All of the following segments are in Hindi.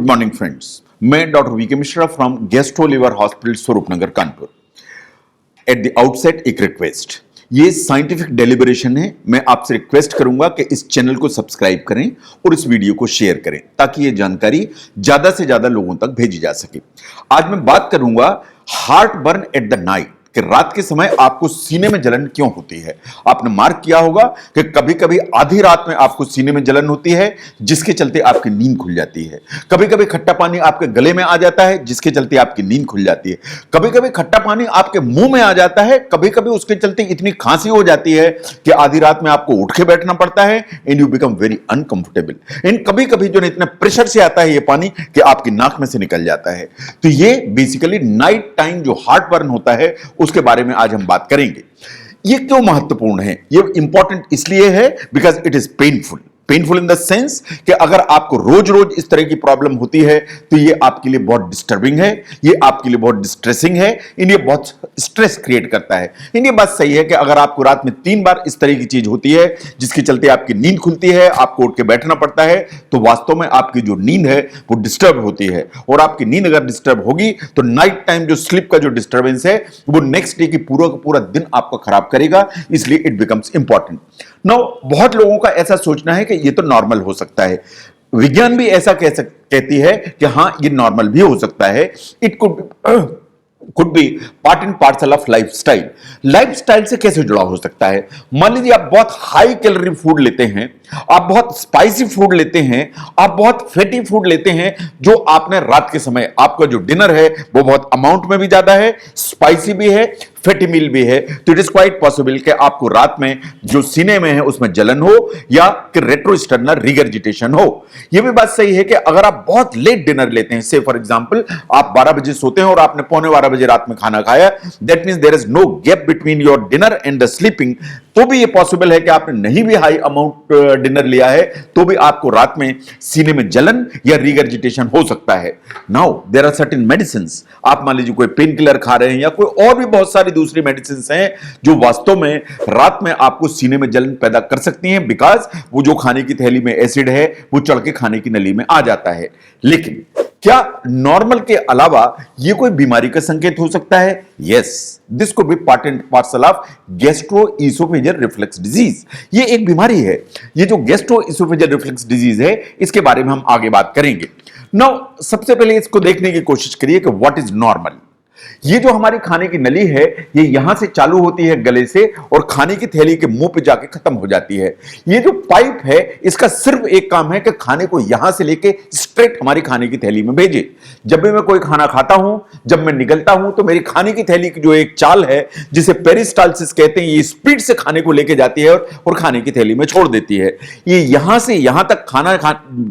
गुड मॉर्निंग फ्रेंड्स, मैं doctor VK Mishra from gastro liver hospital Swaroopnagar Kanpur. At the outset एक रिक्वेस्ट, ये साइंटिफिक डेलिब्रेशन है। मैं आपसे रिक्वेस्ट करूंगा कि इस चैनल को सब्सक्राइब करें और इस वीडियो को शेयर करें ताकि ये जानकारी ज्यादा से ज्यादा लोगों तक भेजी जा सके। आज मैं बात करूंगा heart burn at the night, कि रात के समय आपको सीने में जलन क्यों होती है। आपने मार्क किया होगा कि कभी कभी आधी रात में आपको सीने में जलन होती है जिसके चलते आपकी नींद खुल जाती है। कभी कभी खट्टा पानी आपके गले में आ जाता है जिसके चलते आपकी नींद खुल जाती है। कभी कभी खट्टा पानी आपके मुंह में आ जाता है, कभी कभी उसके चलते इतनी खांसी हो जाती है कि आधी रात में आपको उठ के बैठना पड़ता है and you become very uncomfortable. And कभी कभी जो इतना प्रेशर से आता है ये पानी कि आपकी नाक में से निकल जाता है। तो ये बेसिकली नाइट टाइम जो हार्ट बर्न होता है उसके बारे में आज हम बात करेंगे। ये क्यों महत्वपूर्ण है? ये इंपॉर्टेंट इसलिए है because it is painful. Painful in the sense कि अगर आपको रोज रोज इस तरह की प्रॉब्लम होती है तो ये आपके लिए बहुत डिस्टर्बिंग है, ये आपके लिए बहुत डिस्ट्रेसिंग है, ये बहुत स्ट्रेस क्रिएट करता है। ये बात सही है कि अगर आपको रात में 3 बार इस तरह की चीज होती है जिसके चलते आपकी नींद खुलती है, आपको उठ के बैठना पड़ता है, तो वास्तव में आपकी जो नींद है वो डिस्टर्ब होती है। और आपकी नींद अगर डिस्टर्ब होगी तो नाइट टाइम जो स्लीप का जो डिस्टर्बेंस है वो नेक्स्ट डे की पूरा का पूरा दिन आपको खराब करेगा, इसलिए इट बिकम्स इंपॉर्टेंट। नाउ बहुत लोगों का ऐसा सोचना है कि ये तो नॉर्मल हो सकता है। विज्ञान भी ऐसा कहती है कि हां ये नॉर्मल भी हो सकता है। It could be part and parcel of lifestyle. Lifestyle से कैसे जुड़ा हो सकता है? मान लीजिए आप बहुत हाई कैलोरी फूड लेते हैं, आप बहुत स्पाइसी फूड लेते हैं, आप बहुत फैटी फूड लेते हैं, जो आपने रात के समय आपका जो डिनर है वो बहुत अमाउंट में भी ज्यादा है, स्पाइसी भी है, फैटी मील भी है, तो इट इज क्वाइट पॉसिबल कि आपको रात में जो सीने में है उसमें जलन हो या कि रेट्रोस्टर्नल रिगर्जिटेशन हो। यह भी बात सही है कि अगर आप बहुत लेट डिनर लेते हैं, से फॉर एग्जांपल आप 12 बजे सोते हैं और आपने पौने 12 बजे रात में खाना खाया, that means there is no gap between your dinner and the sleeping, तो भी यह पॉसिबल है कि आपने नहीं भी हाई अमाउंट डिनर लिया है तो भी आपको रात में सीने में जलन या रिगर्जिटेशन हो सकता है। Now there are certain medicines, आप मान लीजिए कोई पेन किलर खा रहे हैं या कोई और भी बहुत सारी दूसरी मेडिसिन हैं जो वास्तव में रात में आपको सीने में जलन पैदा कर सकती हैं, बिकॉज वो जो खाने की थैली में एसिड है वो चढ़ के खाने की नली में आ जाता है। लेकिन क्या नॉर्मल के अलावा ये कोई बीमारी का संकेत हो सकता है? Yes, this could be part and parcel of gastroesophageal reflux disease. ये एक बीमारी है। ये जो गैस्ट्रोइसोफेजियल रिफ्लक्स डिजीज है इसके बारे में हम आगे बात करेंगे। नाउ सबसे पहले इसको देखने की कोशिश करिए कि व्हाट इज नॉर्मल। ये जो हमारी खाने की नली है ये यहां से चालू होती है गले से और खाने की थैली के मुंह पे जाके खत्म हो जाती है। ये जो पाइप है इसका सिर्फ एक काम है कि खाने को यहां से लेके स्ट्रेट हमारी खाने की थैली में भेजे। जब भी मैं कोई खाना खाता हूं, जब मैं निगलता हूं तो मेरी खाने की थैली की जो एक चाल है जिसे पेरिस्टाल्सिस कहते हैं, ये स्पीड से खाने को लेके जाती है और खाने की थैली में छोड़ देती है। ये यहां से यहां तक खाना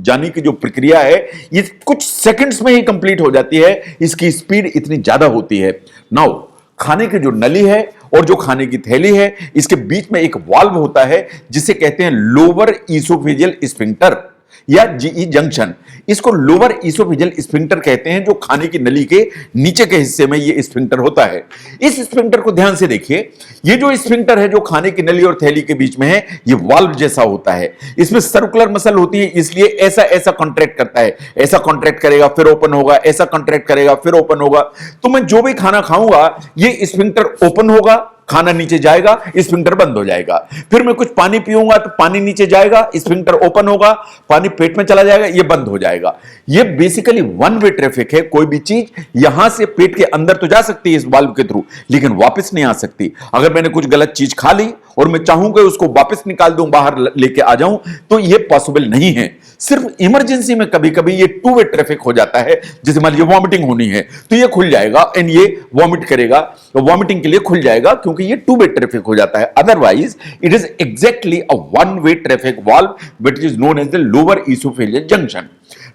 जाने की जो प्रक्रिया है ये कुछ सेकंड्स में ही कंप्लीट हो जाती है, इसकी स्पीड इतनी ज्यादा होती है। नाउ खाने की जो नली है और जो खाने की थैली है इसके बीच में एक वाल्व होता है जिसे कहते हैं लोअर ईसोफेजियल स्फिंक्टर या जीई जंक्शन। इसको लोअर ईसोफेजियल स्फिंक्टर कहते हैं, जो खाने की नली के नीचे के हिस्से में ये स्फिंक्टर होता है। इस स्फिंक्टर को ध्यान से देखिए, ये जो स्फिंक्टर है जो खाने की नली और थैली के बीच में है ये वाल्व जैसा होता है। इसमें सर्कुलर मसल होती है, इसलिए ऐसा ऐसा कॉन्ट्रैक्ट करता है। ऐसा कॉन्ट्रैक्ट करेगा फिर ओपन होगा, ऐसा कॉन्ट्रैक्ट करेगा फिर ओपन होगा। तो मैं जो भी खाना खाऊंगा ये स्फिंक्टर ओपन होगा, खाना नीचे जाएगा, स्फिंक्टर बंद हो जाएगा। फिर मैं कुछ पानी पीऊंगा तो पानी नीचे जाएगा, स्फिंक्टर ओपन होगा, पानी पेट में चला जाएगा, ये बंद हो जाएगा। ये बेसिकली वन वे ट्रैफिक है। कोई भी चीज यहां से पेट के अंदर तो जा सकती है इस वाल्व के थ्रू, लेकिन वापस नहीं आ सकती। अगर मैंने कुछ गलत चीज खा ली और मैं चाहूंगा उसको वापस निकाल दूं, बाहर लेके आ जाऊं, तो ये पॉसिबल नहीं है। सिर्फ इमरजेंसी में कभी कभी ये टू वे ट्रैफिक हो जाता है। जैसे मान लीजिए वॉमिटिंग होनी है तो ये खुल जाएगा एंड ये वॉमिट करेगा, वॉमिटिंग के लिए खुल जाएगा क्योंकि ये टू वे ट्रैफिक हो जाता है। Otherwise it is exactly a one way traffic valve which is known as the lower oesophageal junction.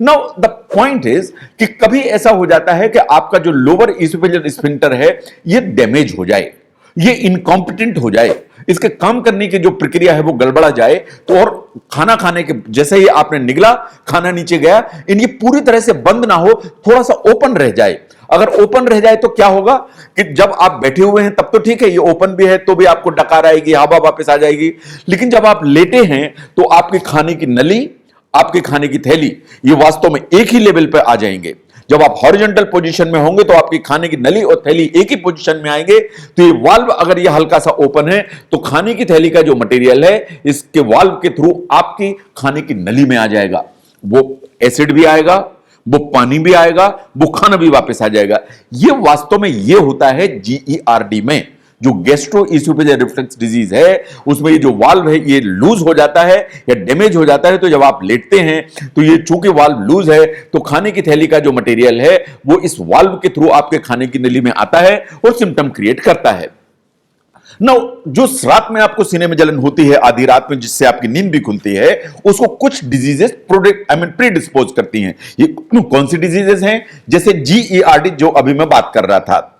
Now the point is कि कभी ऐसा हो जाता है कि आपका जो लोअर ईसोफेजियल स्फिंक्टर है ये डैमेज हो जाए, ये इनकॉम्पिटेंट हो जाए, इसके काम करने की जो प्रक्रिया है वो गड़बड़ा जाए, तो और खाना खाने के जैसे ही आपने निगला खाना नीचे गया, ये पूरी तरह से बंद ना हो, थोड़ा सा ओपन रह जाए। अगर ओपन रह जाए तो क्या होगा कि जब आप बैठे हुए हैं तब तो ठीक है, ये ओपन भी है तो भी आपको डकार आएगी, हवा वापस आ जाएगी। लेकिन जब आप लेटे हैं तो आपकी खाने की नली, आपके खाने की थैली, ये वास्तव में एक ही लेवल पर आ जाएंगे। जब आप हॉरिजॉन्टल पोजीशन में होंगे तो आपकी खाने की नली और थैली एक ही पोजीशन में आएंगे। तो ये वाल्व अगर ये हल्का सा ओपन है तो खाने की थैली का जो मटेरियल है इसके वाल्व के थ्रू आपकी खाने की नली में आ जाएगा। वो एसिड भी आएगा, वो पानी भी आएगा, वो खाना भी वापस आ जाएगा। ये वास्तव में ये होता है GERD में, जो गैस्ट्रो इसोफेजियल रिफ्लक्स डिजीज है, उसमें ये जो वाल्व है ये लूज हो जाता है या डैमेज हो जाता है। तो जब आप लेटते हैं तो ये चूंकि वाल्व लूज है तो खाने की थैली का जो मटेरियल है वो इस वाल्व के थ्रू आपके खाने की नली में आता है और सिम्टम क्रिएट करता है। नाउ जो रात में आपको सीने में जलन होती है आधी रात में, जिससे आपकी नींद भी खुलती है, उसको कुछ डिजीजेस प्रीडिस्पोज करती हैं। ये कौन सी डिजीजेस हैं? जैसे GERD जो अभी मैं बात कर रहा था।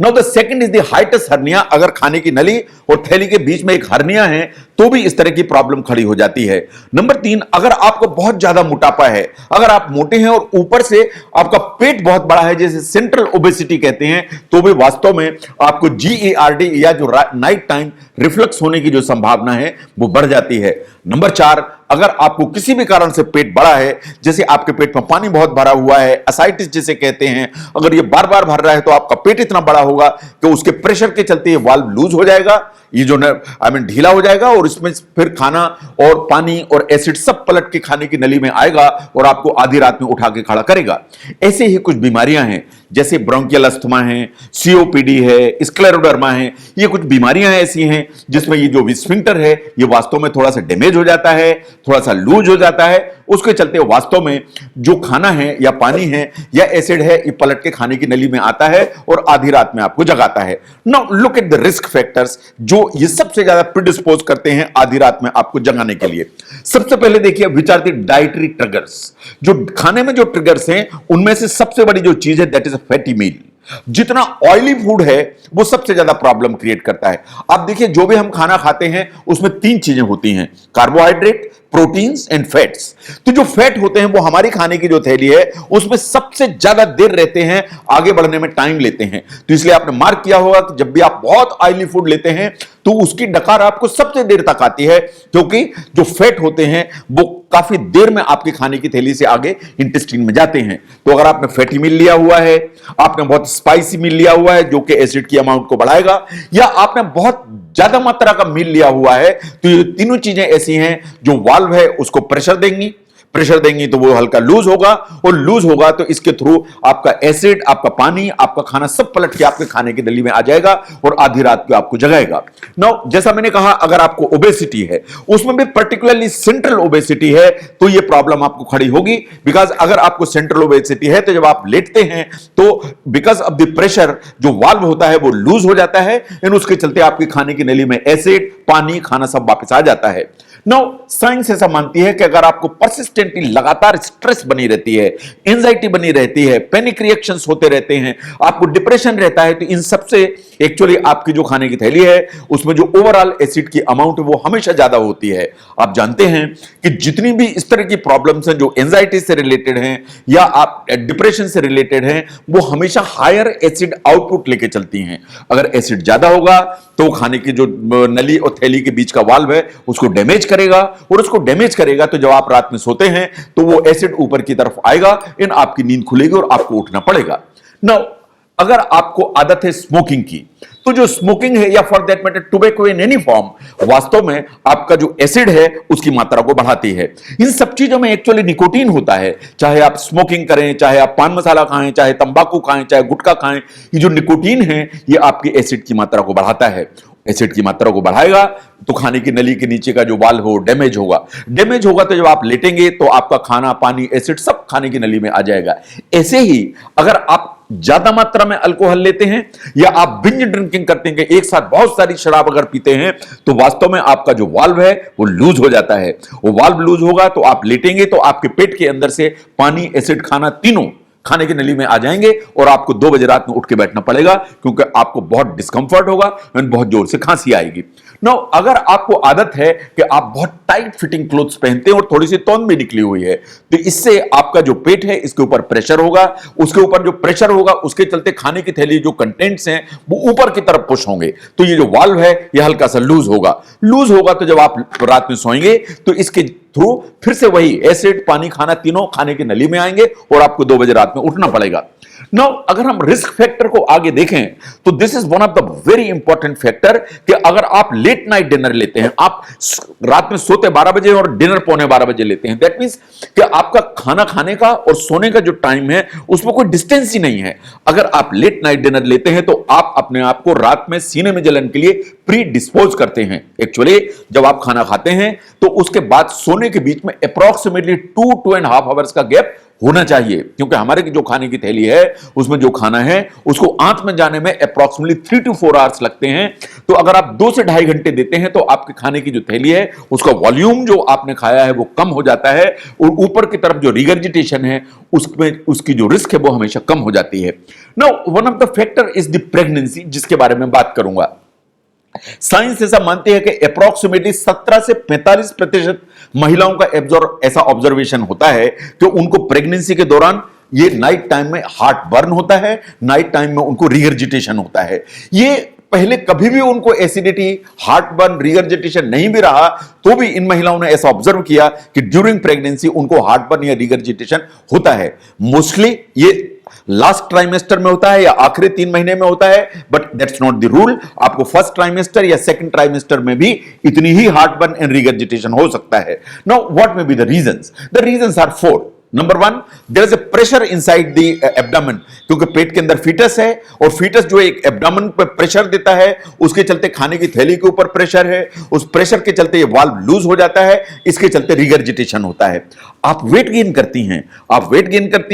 Now the second is the hiatus hernia. अगर खाने की नली और थैली के बीच में एक हर्निया है तो भी इस तरह की प्रॉब्लम खड़ी हो जाती है। नंबर 3, अगर आपको बहुत ज्यादा मोटापा है, अगर आप मोटे हैं और ऊपर से आपका पेट बहुत बड़ा है, जैसे सेंट्रल ओबेसिटी कहते हैं, तो भी वास्तव में आपको GERD या जो नाइट टाइम रिफ्लक्स होने की जो संभावना है वो बढ़ जाती है। नंबर 4, अगर आपको किसी भी कारण से पेट बड़ा है, जैसे आपके पेट में पानी बहुत भरा हुआ है, असाइटिस जिसे कहते हैं, अगर ये बार बार भर रहा है तो आपका पेट इतना बड़ा होगा कि उसके प्रेशर के चलते ये वाल्व लूज हो जाएगा, ये जो ढीला हो जाएगा और इसमें फिर खाना और पानी और एसिड सब पलट के खाने की नली में आएगा और आपको आधी रात में उठा के खड़ा करेगा। ऐसे ही कुछ बीमारियां हैं जैसे ब्रोंकियल अस्थमा है, COPD है, स्क्लेरोडर्मा है। ये कुछ बीमारियां ऐसी हैं जिसमें ये जो स्फिंक्टर है ये वास्तव में थोड़ा सा डैमेज हो जाता है, थोड़ा सा लूज हो जाता है। उसके चलते वास्तव में जो खाना है या पानी है या एसिड है ये पलट के खाने की नली में आता है और आधी रात में आपको जगाता है। Now look at the risk factors जो ये सबसे ज्यादा प्रीडिस्पोज करते हैं आधी रात में आपको जगाने के लिए। सबसे पहले देखिए which are the dietary triggers. जो खाने में जो ट्रिगर्स हैं उनमें से सबसे बड़ी जो चीज है दैट इज अ फैटी मील। जितना ऑयली फूड है वो सबसे ज्यादा प्रॉब्लम क्रिएट करता है। आप देखिए जो भी हम खाना खाते हैं उसमें 3 चीजें होती हैं, कार्बोहाइड्रेट, प्रोटीन्स एंड फैट्स। तो जो फैट होते हैं वो हमारी खाने की जो थैली है उसमें सबसे ज्यादा देर रहते हैं, आगे बढ़ने में टाइम लेते हैं। तो इसलिए आपने मार्क किया होगा कि जब भी आप बहुत ऑयली फूड लेते हैं तो उसकी डकार आपको सबसे देर तक आती है, क्योंकि जो फैट होते हैं वो काफी देर में आपके खाने की थैली से आगे इंटेस्टाइन में जाते हैं। तो अगर आपने फैटी मील लिया हुआ है, आपने बहुत स्पाइसी मील लिया हुआ है जो कि एसिड की अमाउंट को बढ़ाएगा, या आपने बहुत ज्यादा मात्रा का मील लिया हुआ है, तो ये तीनों चीजें ऐसी हैं जो वाल्व है उसको प्रेशर देंगी। प्रेशर देंगी तो वो हल्का लूज होगा, और लूज होगा तो इसके थ्रू आपका एसिड, आपका पानी, आपका खाना सब पलट के आपके खाने की नली में आ जाएगा और आधी रात को आपको जगाएगा। नाउ जैसा मैंने कहा अगर आपको ओबेसिटी है, उसमें भी पर्टिकुलरली सेंट्रल ओबेसिटी है, तो ये प्रॉब्लम आपको खड़ी होगी। बिकॉज अगर आपको सेंट्रल ओबेसिटी है तो जब आप लेटते हैं तो बिकॉज ऑफ द प्रेशर जो वाल्व होता है वो लूज हो जाता है, इन उसके चलते आपके खाने की नली में एसिड, पानी, खाना सब वापस आ जाता है। नाउ साइंस ऐसा मानती है कि अगर आपको परसिस्टेंटली लगातार स्ट्रेस बनी रहती है, एंजाइटी बनी रहती है, पैनिक रिएक्शंस होते रहते हैं, आपको डिप्रेशन रहता है, तो इन सबसे एक्चुअली आपकी जो खाने की थैली है उसमें जो ओवरऑल एसिड की अमाउंट है वो हमेशा ज्यादा होती है। आप जानते हैं कि जितनी भी इस तरह की प्रॉब्लम्स हैं जो एंजाइटी से रिलेटेड हैं या आप डिप्रेशन से रिलेटेड हैं, वो हमेशा हायर एसिड आउटपुट लेके चलती हैं। अगर एसिड ज्यादा होगा तो खाने की जो नली और थैली के बीच का वाल्व है उसको डैमेज करेगा, और उसको डैमेज करेगा तो जब आप रात में सोते हैं तो वो एसिड ऊपर की तरफ आएगा, इन आपकी नींद खुलेगी और आपको उठना पड़ेगा। नाउ अगर आपको आदत है स्मोकिंग की, तो जो स्मोकिंग है या for that matter tobacco in any form, वास्तव में आपका जो एसिड है उसकी मात्रा को बढ़ाती है। इन सब चीजों में एक्चुअली निकोटीन होता है। चाहे आप स्मोकिंग करें, चाहे आप पान मसाला खाएं, चाहे तंबाकू खाएं, चाहे गुटखा खाएं, ये जो निकोटीन है ये आपकी एसिड की मात्रा को बढ़ाता है। एसिड की मात्रा को बढ़ाएगा तो खाने की नली के नीचे का जो वाल्व हो डैमेज होगा। डैमेज होगा तो जब आप लेटेंगे तो आपका खाना, पानी, एसिड सब खाने की नली में आ जाएगा। ऐसे ही अगर आप ज्यादा मात्रा में अल्कोहल लेते हैं या आप बिंज ड्रिंकिंग करते हैं, एक साथ बहुत सारी शराब अगर पीते हैं, तो वास्तव में आपका जो वाल्व है वो लूज हो जाता है। वो वाल्व लूज होगा तो आप लेटेंगे तो आपके पेट के अंदर से पानी, एसिड, खाना तीनों खाने की नली में आ जाएंगे और आपको 2 बजे रात में उठ के बैठना पड़ेगा, क्योंकि आपको बहुत डिस्कंफर्ट होगा, बहुत जोर से खांसी आएगी। नो अगर आपको आदत है कि आप बहुत टाइट फिटिंग क्लोथ्स पहनते हैं और थोड़ी सी तौन भी निकली हुई है, तो इससे आपका जो पेट है इसके ऊपर प्रेशर होगा, उसके ऊपर जो प्रेशर होगा उसके चलते खाने की थैली जो कंटेंट्स हैं वो ऊपर की तरफ पुश होंगे, तो ये जो वाल्व है ये हल्का सा लूज होगा। लूज होगा तो जब आप रात में सोएंगे तो इसके थ्रू फिर से वही एसिड, पानी, खाना तीनों खाने की नली में आएंगे और आपको 2 बजे रात में उठना पड़ेगा। नाउ अगर हम रिस्क फैक्टर को आगे देखें तो this is one of the very important factor कि अगर आप लेट नाइट डिनर लेते हैं, आप रात में सोते 12 बजे और डिनर पौने 12 बजे लेते हैं, दैट मींस कि आपका खाना खाने का और सोने का जो टाइम है उसमें कोई डिस्टेंस ही नहीं है। अगर आप लेट नाइट डिनर लेते हैं तो आप अपने आप को रात में सीने में जलन के लिए प्री डिस्पोज करते हैं। एक्चुअली जब आप खाना खाते हैं तो उसके बाद सोने के बीच में अप्रॉक्सीमेटली 2.5 आवर्स का गैप होना चाहिए, क्योंकि हमारे जो खाने की थैली है उसमें जो खाना है उसको आंत में जाने में अप्रॉक्सीमेटली 3 to 4 आवर्स लगते हैं। तो अगर आप 2 से 2.5 घंटे देते हैं तो आपके खाने की जो थैली है उसका वॉल्यूम जो आपने खाया है वो कम हो जाता है और ऊपर की तरफ जो रिगर्जिटेशन है उसमें उसकी जो रिस्क है वो हमेशा कम हो जाती है। Now one of the factor is the pregnancy, जिसके बारे में बात करूंगा। साइंस ऐसा मानती है कि अप्रॉक्सीमेटली 17 से 45% महिलाओं का ऐसा ऑब्जर्वेशन होता है कि उनको प्रेगनेंसी के दौरान ये नाइट टाइम में हार्ट बर्न होता है, नाइट टाइम में उनको रिगर्जिटेशन होता है। ये पहले कभी भी उनको एसिडिटी, हार्ट बर्न, रिगर्जिटेशन नहीं भी रहा तो भी इन महिलाओं ने ऐसा ऑब्जर्व किया कि ड्यूरिंग प्रेगनेंसी उनको हार्ट बर्न या रिगर्जिटेशन होता है। मोस्टली ये लास्ट ट्राइमेस्टर में होता है या आखिरी 3 महीने में होता है, but that's not the rule. आपको फर्स्ट ट्राइमेस्टर या सेकंड ट्राइमेस्टर में भी इतनी ही हार्ट बर्न एंड रिगर्जिटेशन हो सकता है। Now what may be the reasons? The reasons are 4। Number 1, there is a pressure inside the abdomen, क्योंकि पेट के अंदर फीटस है और फीटस जो एक एब्डोमेन पर प्रेशर देता है, उसके चलते खाने की थैली के ऊपर प्रेशर है, उस प्रेशर के चलते ये वाल्व लूज हो जाता है, इसके चलते रिगर्जिटेशन होता है। आप वेट गेन करती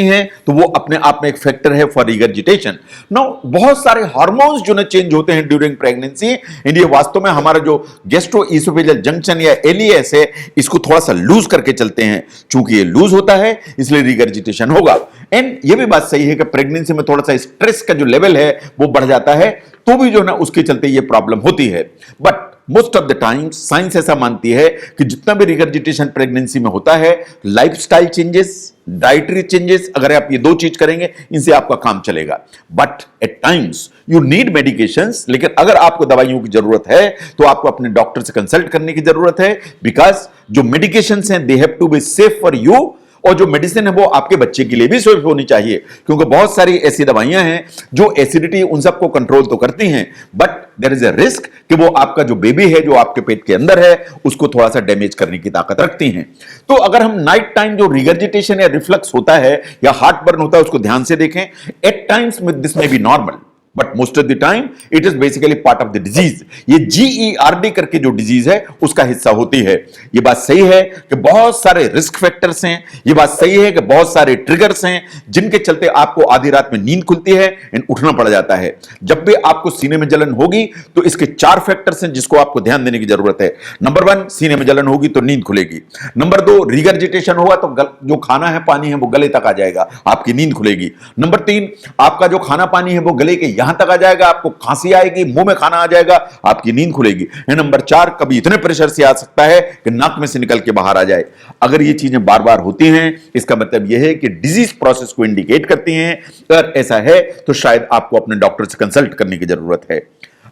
हैं तो वो अपने आप में एक फैक्टर है फॉर रिगर्जिटेशन। नाउ बहुत सारे हार्मोन्स जो चेंज होते हैं ड्यूरिंग प्रेगनेंसी, ये वास्तव में हमारा जो गैस्ट्रोइसोफेजियल जंक्शन या एलिएस है इसको थोड़ा सा लूज करके चलते हैं। चूंकि ये लूज होता है इसलिए रिगर्जिटेशन होगा। एंड ये भी बात सही है कि प्रेगनेंसी में थोड़ा सा स्ट्रेस का जो लेवल है वो बढ़ जाता है, तो भी जो ना उसके चलते ये प्रॉब्लम होती है। But most of the time science ऐसा मानती है कि जितना भी रिगर्जिटेशन प्रेगनेंसी में होता है, लाइफस्टाइल चेंजेस, डाइटरी चेंजेस, अगर आप ये 2 चीज करेंगे इनसे आपका काम चलेगा। But at times you need medications, लेकिन अगर आपको दवाइयों की जरूरत है तो आपको अपने डॉक्टर से कंसल्ट करने की जरूरत है, बिकॉज जो मेडिकेशंस हैं they have to be safe for you, और जो मेडिसिन है वो आपके बच्चे के लिए भी सेफ होनी चाहिए, क्योंकि बहुत सारी ऐसी दवाइयां हैं जो एसिडिटी उन सबको कंट्रोल तो करती हैं, but there is a risk कि वो आपका जो बेबी है जो आपके पेट के अंदर है उसको थोड़ा सा डैमेज करने की ताकत रखती हैं। तो अगर हम नाइट टाइम जो रिगर्जिटेशन या रिफ्लक्स होता है या हार्ट बर्न होता है उसको ध्यान से देखें, at times this may be normal, but most of the time it is basically part of the disease. ये GERD करके जो डिजीज है उसका हिस्सा होती है। ये बात सही है कि बहुत सारे रिस्क फैक्टर्स हैं, ये बात सही है कि बहुत सारे ट्रिगर्स हैं जिनके चलते आपको आधी रात में नींद खुलती है एंड उठना पड़ जाता है। जब भी आपको सीने में जलन होगी तो इसके 4 फैक्टर्स हैं जिसको आपको ध्यान देने की जरूरत है। नंबर 1, सीने में जलन होगी तो नींद खुलेगी। नंबर 2, रिगर्जिटेशन होगा तो जो खाना है, पानी है वो गले तक आ जाएगा, आपकी नींद खुलेगी। नंबर 3, आपका जो खाना पानी है वो गले के यहां तक आ जाएगा, आपको खांसी आएगी, मुंह में खाना आ जाएगा, आपकी नींद खुलेगी। नंबर 4, कभी इतने प्रेशर से आ सकता है कि नाक में से निकल के बाहर आ जाए। अगर ये चीजें बार बार होती हैं इसका मतलब यह है कि डिजीज प्रोसेस को इंडिकेट करती हैं। अगर ऐसा है तो शायद आपको अपने डॉक्टर से कंसल्ट करने की जरूरत है।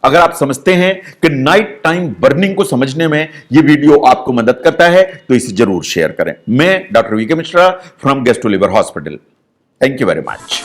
अगर आप समझते हैं कि नाइट टाइम बर्निंग को समझने में यह वीडियो आपको मदद करता है तो इसे जरूर शेयर करें। मैं doctor VK Mishra from gastro liver hospital. Thank you very much.